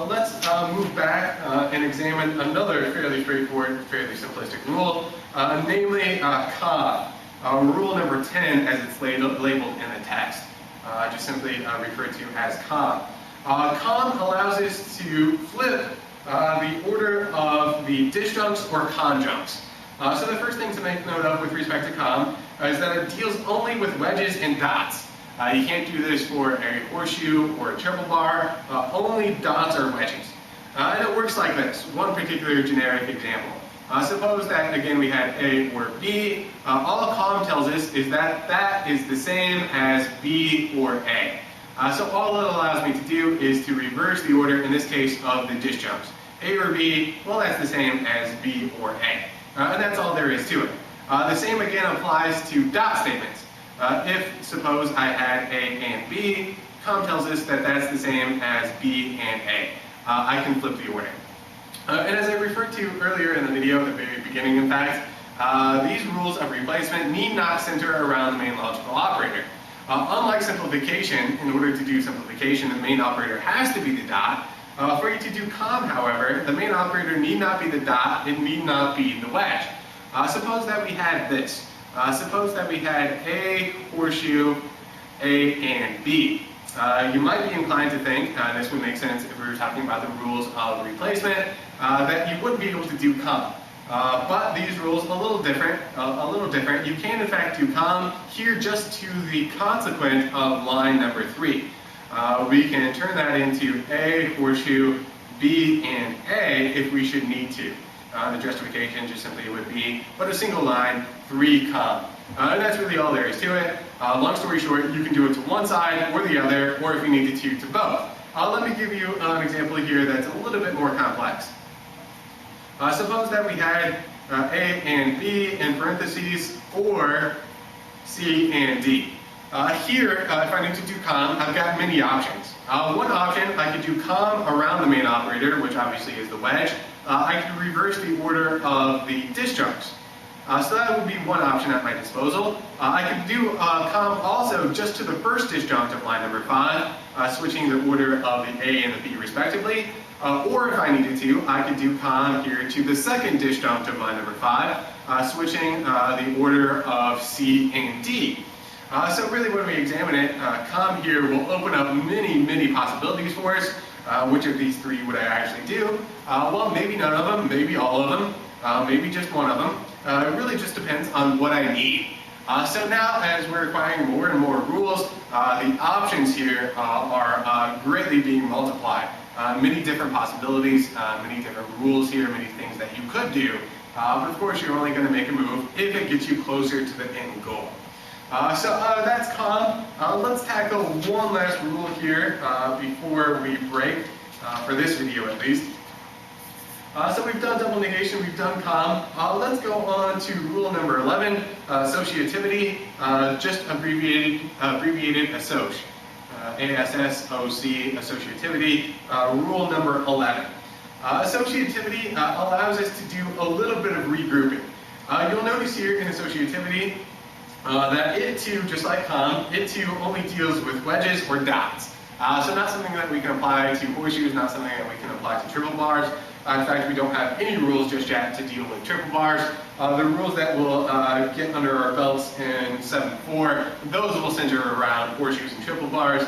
let's move back and examine another fairly straightforward, fairly simplistic rule, namely com. Rule number 10 as it's labeled in the text, just simply referred to as com. Com allows us to flip the order of the disjuncts or conjuncts. So the first thing to make note of with respect to com is that it deals only with wedges and dots. You can't do this for a horseshoe or a triple bar, only dots or wedges. And it works like this, one particular generic example. Suppose that, again, we had A or B. All com tells us is that that is the same as B or A. So all it allows me to do is to reverse the order, in this case, of the disjuncts. A or B, well, that's the same as B or A. And that's all there is to it. The same, again, applies to dot statements. If, suppose, I had A and B, com tells us that that's the same as B and A. I can flip the order. And as I referred to earlier in the video, at the very beginning in fact, these rules of replacement need not center around the main logical operator. Unlike simplification, in order to do simplification, the main operator has to be the dot. For you to do com, however, the main operator need not be the dot, it need not be the wedge. Suppose that we had this. Suppose that we had A, horseshoe, A, and B. You might be inclined to think, this would make sense if we were talking about the rules of replacement, that you wouldn't be able to do com. But these rules a little different. You can in fact do com here just to the consequent of line number 3. We can turn that into A, horseshoe, B, and A if we should need to. The justification just simply would be, but a single line, 3 com. And that's really all there is to it. Long story short, you can do it to one side or the other, or if you needed to both. Let me give you an example here that's a little bit more complex. Suppose that we had A and B in parentheses, or C and D. Here, if I need to do com, I've got many options. One option, I could do com around the main operator, which obviously is the wedge. I could reverse the order of the disjuncts. So that would be one option at my disposal. I could do com also just to the first disjunct of line number 5, switching the order of the A and the B respectively. Or if I needed to, I could do com here to the second disjunct of line number 5, switching the order of C and D. So really when we examine it, com here will open up many possibilities for us. Which of these 3 would I actually do? Well, maybe none of them, maybe all of them, maybe just one of them. It really just depends on what I need. So now, as we're acquiring more and more rules, the options here are greatly being multiplied. Many different possibilities, many different rules here, many things that you could do. But of course, you're only going to make a move if it gets you closer to the end goal. So that's com. Let's tackle one last rule here before we break, for this video at least. So we've done double negation, we've done com. Let's go on to rule number 11, associativity, just abbreviated assoc. ASSOC, associativity, rule number 11. Associativity allows us to do a little bit of regrouping. You'll notice here in associativity that it too, just like com, it too only deals with wedges or dots. So not something that we can apply to horseshoes, not something that we can apply to triple bars. In fact, we don't have any rules just yet to deal with triple bars. The rules that will get under our belts in 7.4, those will center around horseshoes and triple bars.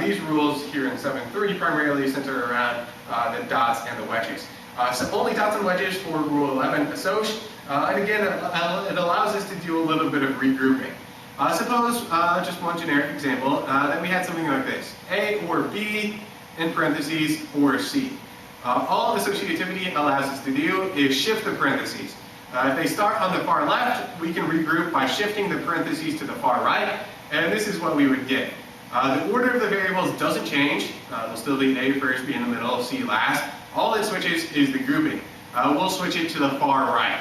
These rules here in 7.3 primarily center around the dots and the wedges. So only dots and wedges for rule 11, assoc. And again, it allows us to do a little bit of regrouping. Suppose, just one generic example, that we had something like this. A or B, in parentheses, or C. All associativity allows us to do is shift the parentheses. If they start on the far left, we can regroup by shifting the parentheses to the far right, and this is what we would get. The order of the variables doesn't change. They'll still be A first, B in the middle, C last. All it switches is the grouping. We'll switch it to the far right.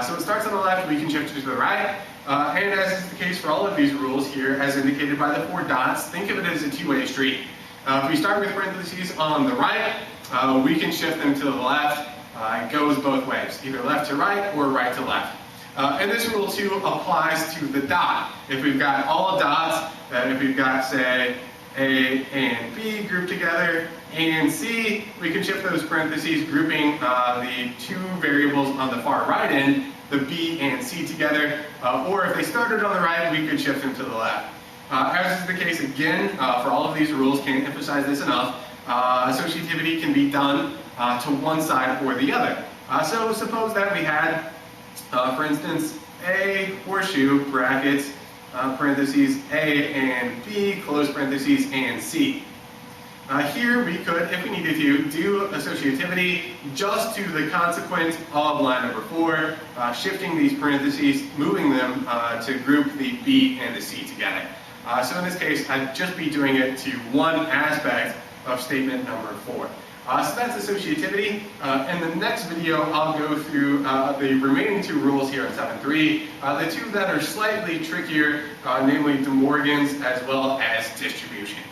So it starts on the left, we can shift it to the right. And as is the case for all of these rules here, as indicated by the 4 dots, think of it as a two-way street. If we start with parentheses on the right, we can shift them to the left. It goes both ways, either left to right or right to left. And this rule too applies to the dot. If we've got all dots, if we've got, say, A and B grouped together, A and C, we can shift those parentheses, grouping the two variables on the far right end, the B and C together, or if they started on the right, we could shift them to the left. As is the case again, for all of these rules, can't emphasize this enough, associativity can be done to one side or the other. So suppose that we had, for instance, A horseshoe brackets, parentheses A and B, close parentheses and C. Here we could, if we needed to, do associativity just to the consequence of line number 4, shifting these parentheses, moving them to group the B and the C together. So in this case, I'd just be doing it to one aspect of statement number 4. So that's associativity. In the next video, I'll go through the remaining 2 rules here in 7.3, the 2 that are slightly trickier, namely De Morgan's as well as distribution.